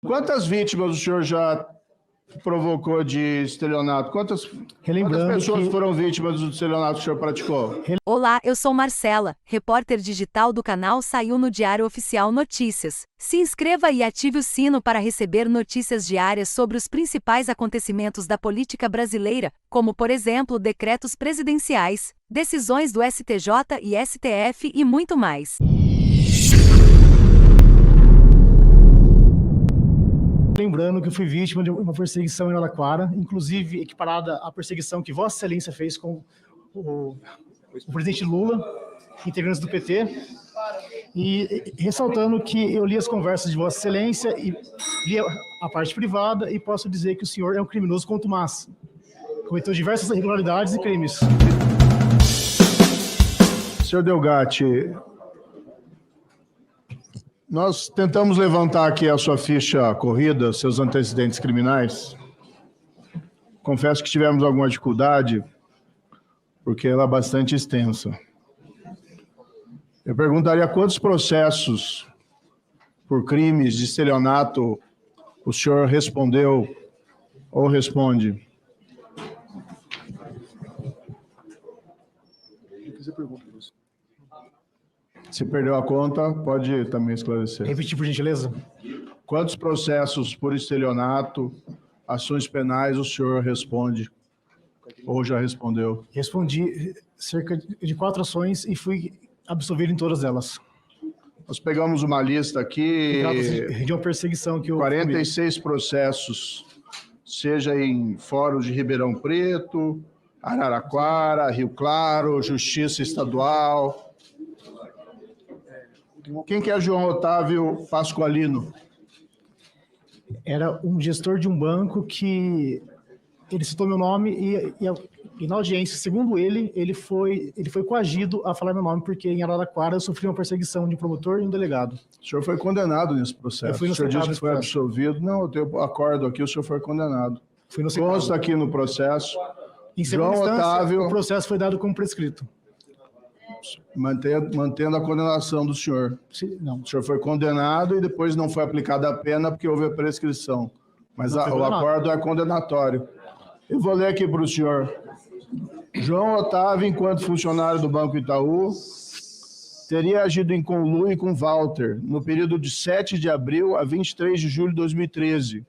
Quantas vítimas o senhor já provocou de estelionato? Quantas pessoas foram vítimas do estelionato que o senhor praticou? Olá, eu sou Marcela, repórter digital do canal Saiu no Diário Oficial Notícias. Se inscreva e ative o sino para receber notícias diárias sobre os principais acontecimentos da política brasileira, como, por exemplo, decretos presidenciais, decisões do STJ e STF e muito mais. Lembrando que eu fui vítima de uma perseguição em Araraquara, inclusive equiparada à perseguição que Vossa Excelência fez com o presidente Lula, integrantes do PT, e ressaltando que eu li as conversas de Vossa Excelência e li a parte privada e posso dizer que o senhor é um criminoso contumaz. Cometeu diversas irregularidades e crimes. Senhor Delgatti, nós tentamos levantar aqui a sua ficha corrida, seus antecedentes criminais. Confesso que tivemos alguma dificuldade, porque ela é bastante extensa. Eu perguntaria quantos processos por crimes de estelionato o senhor respondeu ou responde? Se perdeu a conta, pode também esclarecer. Repetir, por gentileza. Quantos processos por estelionato, ações penais o senhor responde ou já respondeu? Respondi cerca de 4 ações e fui absolvido em todas elas. Nós pegamos uma lista aqui, De uma perseguição que eu 46 processos, seja em fóruns de Ribeirão Preto, Araraquara, Rio Claro, Justiça Estadual. Quem que é João Otávio Pasqualino? Era um gestor de um banco que ele citou meu nome e na audiência, segundo ele foi coagido a falar meu nome, porque em Araraquara eu sofri uma perseguição de um promotor e um delegado. O senhor foi condenado nesse processo. Eu fui o senhor disse que foi processo. absolvido. Não, eu tenho acordo aqui, o senhor foi condenado. Fui no Consta aqui no processo. Em segunda João instância, Otávio, o processo foi dado como prescrito. mantendo a condenação do senhor. Não. O senhor foi condenado e depois não foi aplicada a pena porque houve a prescrição. Mas o acordo é condenatório. Eu vou ler aqui para o senhor. João Otávio, enquanto funcionário do Banco Itaú, teria agido em conluio com Walter no período de 7 de abril a 23 de julho de 2013,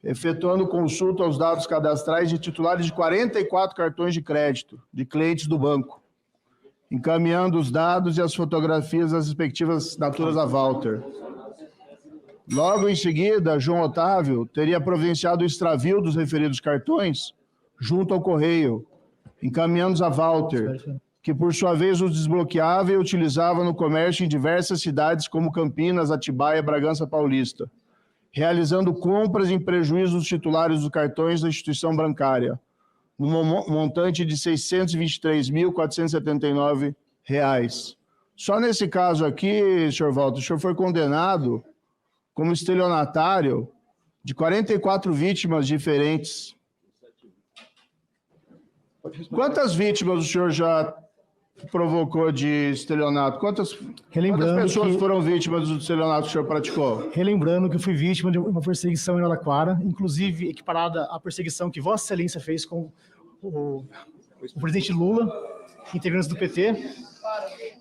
efetuando consulta aos dados cadastrais de titulares de 44 cartões de crédito de clientes do banco, encaminhando os dados e as fotografias das respectivas assinaturas a Walter. Logo em seguida, João Otávio teria providenciado o extravio dos referidos cartões junto ao correio, encaminhando-os a Walter, que por sua vez os desbloqueava e utilizava no comércio em diversas cidades como Campinas, Atibaia e Bragança Paulista, realizando compras em prejuízo dos titulares dos cartões da instituição bancária, no montante de R$ 623.479. Só nesse caso aqui, senhor Walter, o senhor foi condenado como estelionatário de 44 vítimas diferentes. Quantas vítimas o senhor já provocou de estelionato? Quantas pessoas foram vítimas do estelionato que o senhor praticou? Relembrando que eu fui vítima de uma perseguição em Araraquara, inclusive equiparada à perseguição que Vossa Excelência fez com o presidente Lula, integrantes do PT,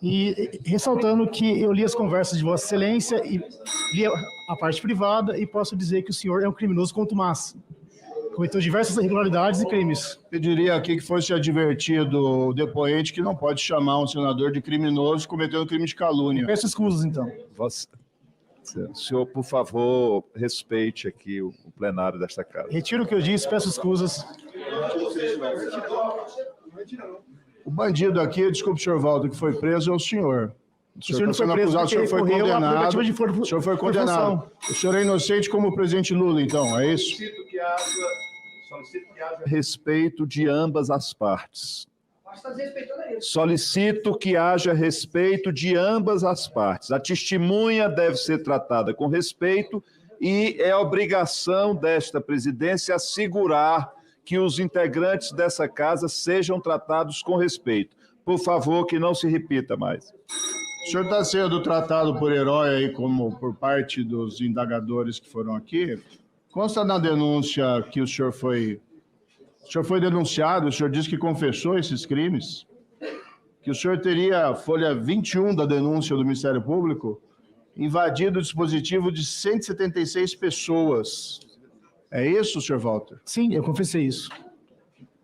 e ressaltando que eu li as conversas de Vossa Excelência e li a parte privada e posso dizer que o senhor é um criminoso contumaz. Cometeu diversas irregularidades e crimes. Pediria aqui que fosse advertido o depoente que não pode chamar um senador de criminoso cometendo crime de calúnia. Peço escusas, então. O senhor, por favor, respeite aqui o plenário desta casa. Retiro o que eu disse, peço escusas. O bandido aqui, desculpe, senhor Walter, que foi preso é o senhor. O senhor não foi preso acusado, o senhor foi condenado. O senhor foi condenado. O senhor é inocente como o presidente Lula, então, é isso? Solicito que haja respeito de ambas as partes. Solicito que haja respeito de ambas as partes. A testemunha deve ser tratada com respeito e é obrigação desta presidência assegurar que os integrantes dessa casa sejam tratados com respeito. Por favor, que não se repita mais. O senhor está sendo tratado por herói aí, como por parte dos indagadores que foram aqui. Consta na denúncia que o senhor foi denunciado, o senhor disse que confessou esses crimes, que o senhor teria, folha 21 da denúncia do Ministério Público, invadido o dispositivo de 176 pessoas. É isso, senhor Walter? Sim, eu confessei isso.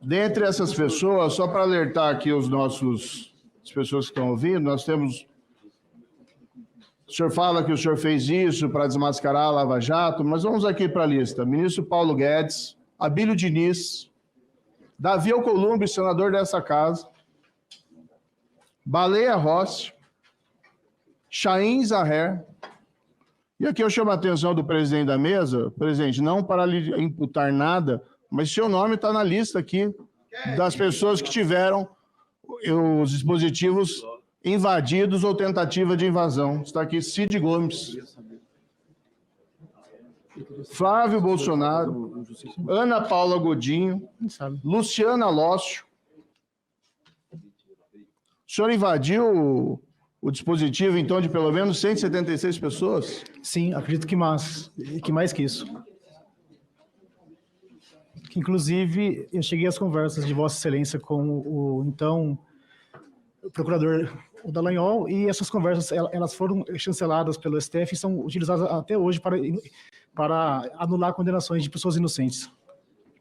Dentre essas pessoas, só para alertar aqui as pessoas que estão ouvindo, nós temos... O senhor fala que o senhor fez isso para desmascarar a Lava Jato, mas vamos aqui para a lista. Ministro Paulo Guedes, Abílio Diniz, Davi Alcolumbre, senador dessa casa, Baleia Rossi, Chaim Zahrer, e aqui eu chamo a atenção do presidente da mesa, presidente, não para lhe imputar nada, mas seu nome está na lista aqui das pessoas que tiveram os dispositivos invadidos ou tentativa de invasão. Está aqui Cid Gomes, Flávio Bolsonaro, Ana Paula Godinho, Luciana Lócio. O senhor invadiu o dispositivo, então, de pelo menos 176 pessoas? Sim, acredito que mais que isso. Que, inclusive, eu cheguei às conversas de Vossa Excelência com o então procurador o Dallagnol, e essas conversas elas foram chanceladas pelo STF e são utilizadas até hoje para anular condenações de pessoas inocentes.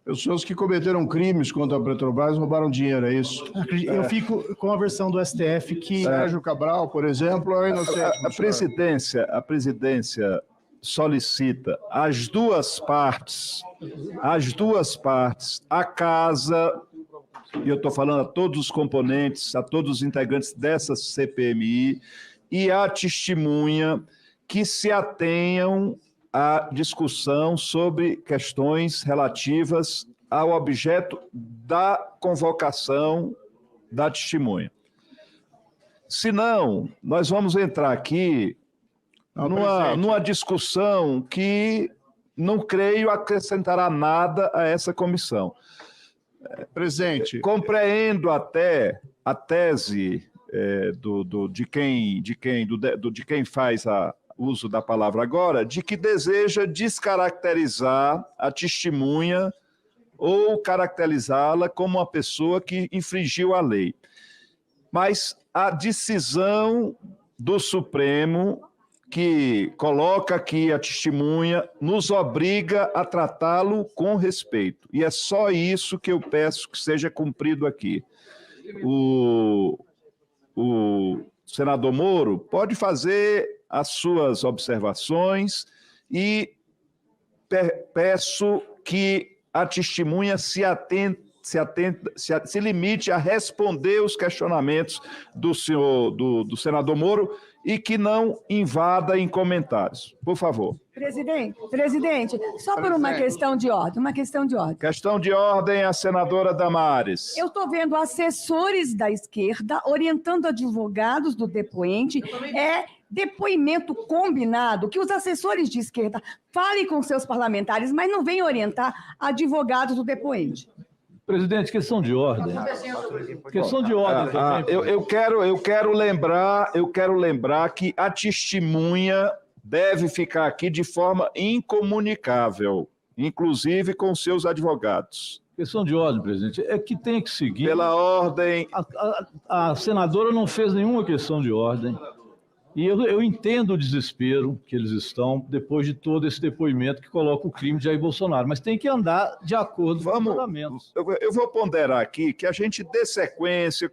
Pessoas que cometeram crimes contra a Petrobras roubaram dinheiro, é isso? Eu fico com a versão do STF que... Sérgio Cabral, por exemplo, é inocente. A presidência solicita às duas partes, a casa, e eu estou falando a todos os componentes, a todos os integrantes dessa CPMI, e a testemunha que se atenham à discussão sobre questões relativas ao objeto da convocação da testemunha. Senão, nós vamos entrar aqui numa discussão que não creio acrescentará nada a essa comissão. Presidente. Compreendo até a tese de quem faz uso da palavra agora, de que deseja descaracterizar a testemunha ou caracterizá-la como uma pessoa que infringiu a lei. Mas a decisão do Supremo, que coloca aqui a testemunha, nos obriga a tratá-lo com respeito. E é só isso que eu peço que seja cumprido aqui. O senador Moro pode fazer as suas observações e peço que a testemunha se limite a responder os questionamentos do senador Moro e que não invada em comentários. Por favor. Presidente, só por uma questão de ordem, Questão de ordem, a senadora Damares. Eu estou vendo assessores da esquerda orientando advogados do depoente. É depoimento combinado que os assessores de esquerda falem com seus parlamentares, mas não venham orientar advogados do depoente. Presidente, questão de ordem. Questão de ordem também. Eu quero lembrar que a testemunha deve ficar aqui de forma incomunicável, inclusive com seus advogados. Questão de ordem, presidente, é que tem que seguir... Pela ordem... A senadora não fez nenhuma questão de ordem. E eu entendo o desespero que eles estão depois de todo esse depoimento que coloca o crime de Jair Bolsonaro, mas tem que andar de acordo com os fundamentos. Eu vou ponderar aqui que a gente dê sequência,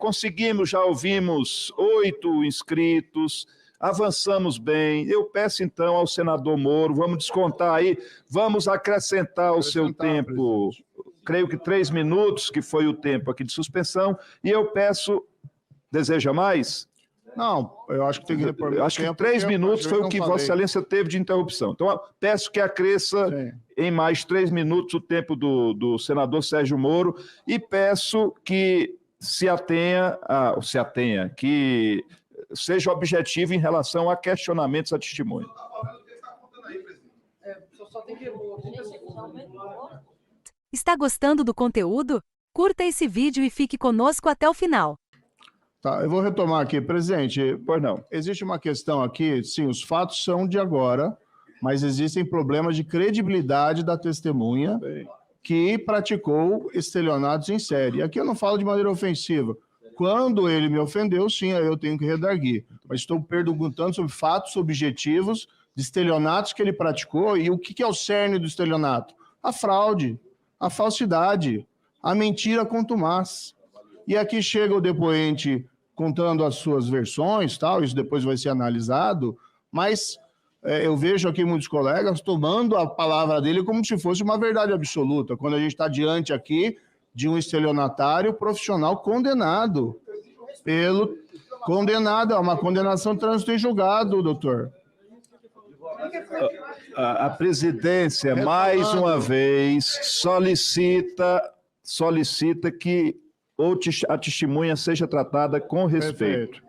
já ouvimos 8 inscritos, avançamos bem. Eu peço então ao senador Moro, vamos descontar aí, vamos acrescentar o seu tempo, creio que 3 minutos, que foi o tempo aqui de suspensão, e eu peço, deseja mais? Não, eu acho que tem que repor. Eu acho que 3 minutos foi o que Vossa Excelência teve de interrupção. Então, peço que acresça em mais 3 minutos o tempo do senador Sérgio Moro e peço que que seja objetivo em relação a questionamentos à testemunha. Está gostando do conteúdo? Curta esse vídeo e fique conosco até o final. Tá, eu vou retomar aqui. Presidente, Pois não. existe uma questão aqui, sim, os fatos são de agora, mas existem problemas de credibilidade da testemunha que praticou estelionatos em série. Aqui eu não falo de maneira ofensiva. Quando ele me ofendeu, sim, aí eu tenho que redarguir. Mas estou perguntando sobre fatos objetivos de estelionatos que ele praticou e o que é o cerne do estelionato? A fraude, a falsidade, a mentira contumaz. E aqui chega o depoente contando as suas versões, tal, isso depois vai ser analisado, mas eu vejo aqui muitos colegas tomando a palavra dele como se fosse uma verdade absoluta, quando a gente está diante aqui de um estelionatário profissional condenado condenado, é uma condenação trânsito em julgado, doutor. A presidência, mais uma vez, solicita que a testemunha seja tratada com respeito.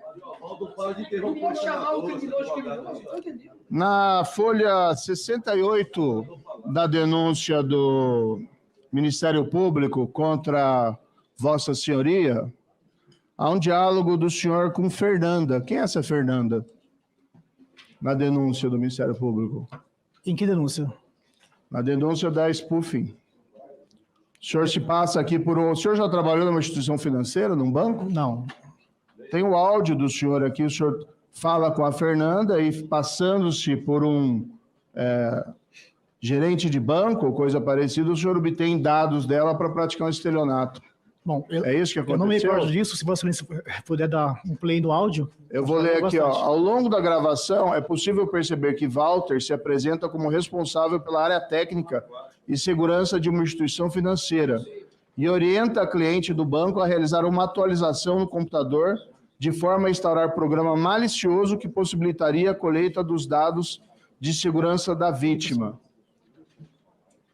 Na folha 68 da denúncia do Ministério Público contra Vossa Senhoria, há um diálogo do senhor com Fernanda. Quem é essa Fernanda? Na denúncia do Ministério Público. Em que denúncia? Na denúncia da spoofing. O senhor se passa aqui por um... O senhor já trabalhou numa instituição financeira, num banco? Não. Tem o áudio do senhor aqui, o senhor fala com a Fernanda e passando-se por um gerente de banco ou coisa parecida, o senhor obtém dados dela para praticar um estelionato. Bom, É isso que aconteceu? eu não me recordo disso. Se você puder dar um play no áudio. Eu vou ler aqui, ó. Ao longo da gravação, é possível perceber que Walter se apresenta como responsável pela área técnica e segurança de uma instituição financeira e orienta a cliente do banco a realizar uma atualização no computador de forma a instaurar programa malicioso que possibilitaria a colheita dos dados de segurança da vítima.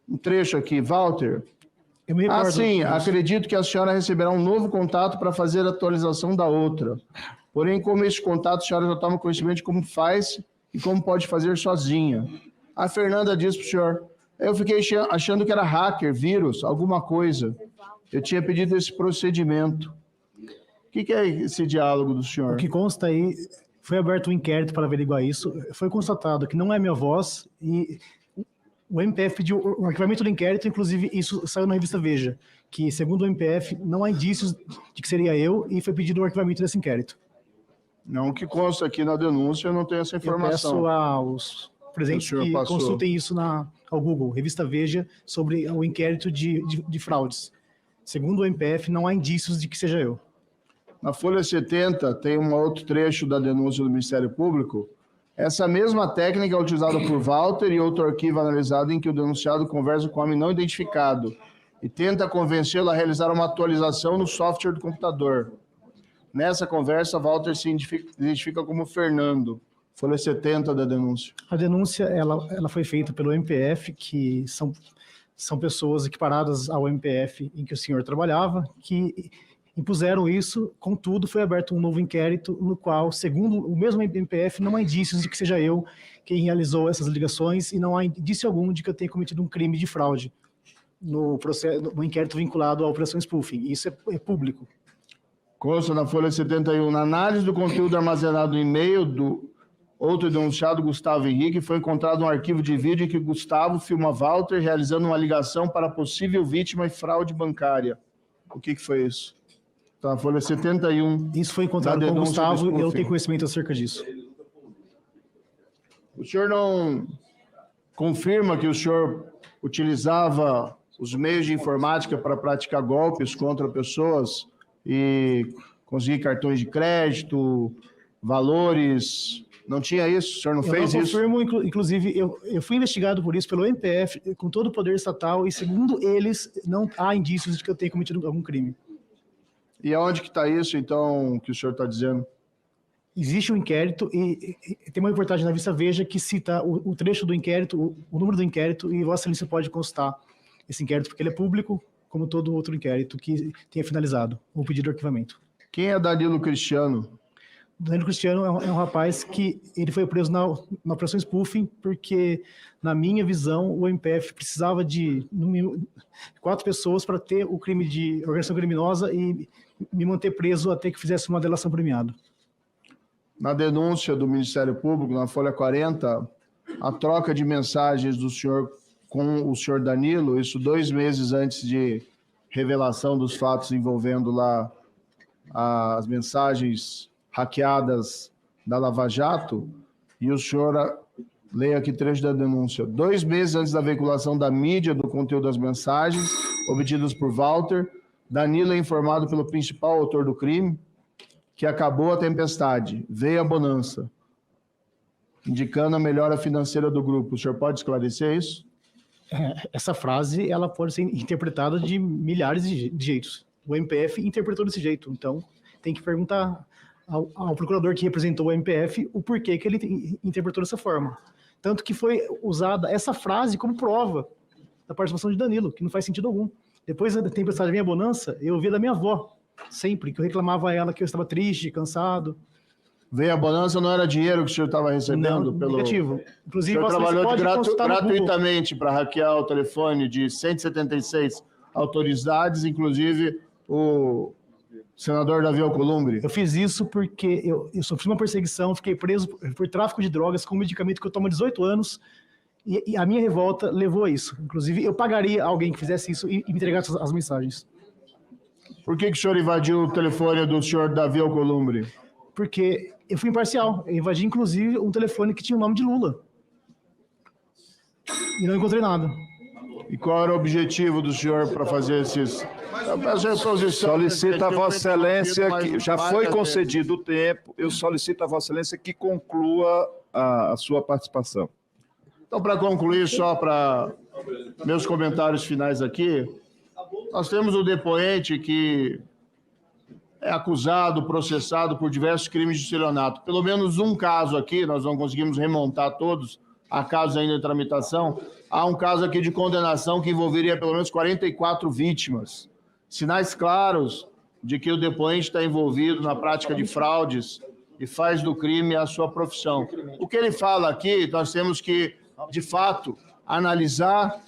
Um trecho aqui, Walter. Eu me recordo. Sim, acredito que a senhora receberá um novo contato para fazer a atualização da outra. Porém, como esse contato, a senhora já toma conhecimento de como faz e como pode fazer sozinha. A Fernanda disse para o senhor, eu fiquei achando que era hacker, vírus, alguma coisa. Eu tinha pedido esse procedimento. O que é esse diálogo do senhor? O que consta aí, foi aberto um inquérito para averiguar isso. Foi constatado que não é minha voz e o MPF pediu o arquivamento do inquérito, inclusive isso saiu na revista Veja, que segundo o MPF não há indícios de que seria eu e foi pedido o arquivamento desse inquérito. Não, o que consta aqui na denúncia, eu não tenho essa informação. Eu peço aos presentes que consultem isso ao Google, revista Veja, sobre o inquérito de fraudes. Segundo o MPF, não há indícios de que seja eu. Na folha 70 tem um outro trecho da denúncia do Ministério Público. Essa mesma técnica é utilizada por Walter e outro arquivo analisado em que o denunciado conversa com homem não identificado e tenta convencê-lo a realizar uma atualização no software do computador. Nessa conversa, Walter se identifica como Fernando. Folha 70 da denúncia. A denúncia ela foi feita pelo MPF, que são pessoas equiparadas ao MPF em que o senhor trabalhava, que impuseram isso, contudo, foi aberto um novo inquérito no qual, segundo o mesmo MPF, não há indícios de que seja eu quem realizou essas ligações e não há indício algum de que eu tenha cometido um crime de fraude no inquérito vinculado à operação spoofing. Isso é público. Consta na folha 71, na análise do conteúdo armazenado no e-mail do outro denunciado, Gustavo Henrique, foi encontrado um arquivo de vídeo em que Gustavo filma Walter realizando uma ligação para possível vítima e fraude bancária. O que foi isso? Tá, folha 71. Isso foi encontrado com o Gustavo e eu tenho conhecimento acerca disso. O senhor não confirma que o senhor utilizava os meios de informática para praticar golpes contra pessoas e conseguir cartões de crédito, valores? Não tinha isso? O senhor não fez isso? Eu confirmo, inclusive, eu fui investigado por isso pelo MPF, com todo o poder estatal, e segundo eles, não há indícios de que eu tenha cometido algum crime. E aonde que está isso, então, que o senhor está dizendo? Existe um inquérito e tem uma reportagem na revista Veja que cita o trecho do inquérito, o número do inquérito, e Vossa Excelência pode consultar esse inquérito, porque ele é público, como todo outro inquérito que tenha finalizado o pedido de arquivamento. Quem é Danilo Cristiano? Danilo Cristiano é um rapaz que ele foi preso na operação spoofing porque, na minha visão, o MPF precisava de no mínimo 4 pessoas para ter o crime de organização criminosa e me manter preso até que fizesse uma delação premiada. Na denúncia do Ministério Público, na folha 40, a troca de mensagens do senhor com o senhor Danilo, isso 2 meses antes de revelação dos fatos envolvendo lá as mensagens hackeadas da Lava Jato, e o senhor, leia aqui trecho da denúncia, 2 meses antes da veiculação da mídia do conteúdo das mensagens obtidas por Walter, Danilo é informado pelo principal autor do crime que acabou a tempestade, veio a bonança, indicando a melhora financeira do grupo. O senhor pode esclarecer isso? Essa frase ela pode ser interpretada de milhares de jeitos. O MPF interpretou desse jeito, então tem que perguntar ao procurador que representou o MPF o porquê que ele interpretou dessa forma. Tanto que foi usada essa frase como prova da participação de Danilo, que não faz sentido algum. Depois da tempestade vem a bonança, eu ouvia da minha avó, sempre, que eu reclamava a ela que eu estava triste, cansado. Veio a bonança, não era dinheiro que o senhor estava recebendo? Não, negativo. Inclusive, o senhor trabalhou gratuitamente Google para hackear o telefone de 176 autoridades, inclusive o senador Davi Alcolumbre. Eu fiz isso porque eu sofri uma perseguição, fiquei preso por tráfico de drogas com um medicamento que eu tomo há 18 anos, e a minha revolta levou a isso. Inclusive, eu pagaria alguém que fizesse isso e me entregasse as mensagens. Por que o senhor invadiu o telefone do senhor Davi Alcolumbre? Porque eu fui imparcial. Eu invadi, inclusive, um telefone que tinha o nome de Lula. E não encontrei nada. E qual era o objetivo do senhor para fazer esses... Solicito a Vossa Excelência, que já foi concedido o tempo, eu solicito a Vossa Excelência que conclua a sua participação. Então, para concluir, só para meus comentários finais aqui, nós temos o depoente que é acusado, processado por diversos crimes de estelionato. Pelo menos um caso aqui, nós não conseguimos remontar todos, há casos ainda em tramitação, há um caso aqui de condenação que envolveria pelo menos 44 vítimas. Sinais claros de que o depoente está envolvido na prática de fraudes e faz do crime a sua profissão. O que ele fala aqui, nós temos que, de fato, analisar,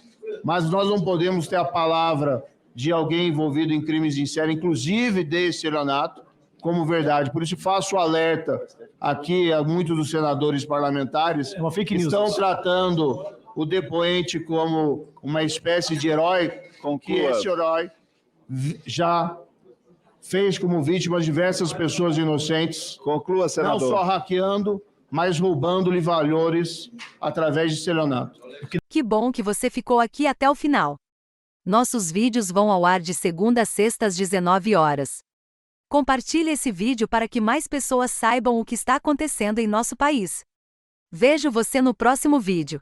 mas nós não podemos ter a palavra de alguém envolvido em crimes em série, inclusive de estelionato, como verdade. Por isso faço alerta aqui a muitos dos senadores parlamentares que estão tratando o depoente como uma espécie de herói, que esse herói já fez como vítimas diversas pessoas inocentes. Conclua, senador. Não só hackeando, mas roubando-lhe valores através de estelionato. Que bom que você ficou aqui até o final. Nossos vídeos vão ao ar de segunda a sexta às 19 horas. Compartilhe esse vídeo para que mais pessoas saibam o que está acontecendo em nosso país. Vejo você no próximo vídeo.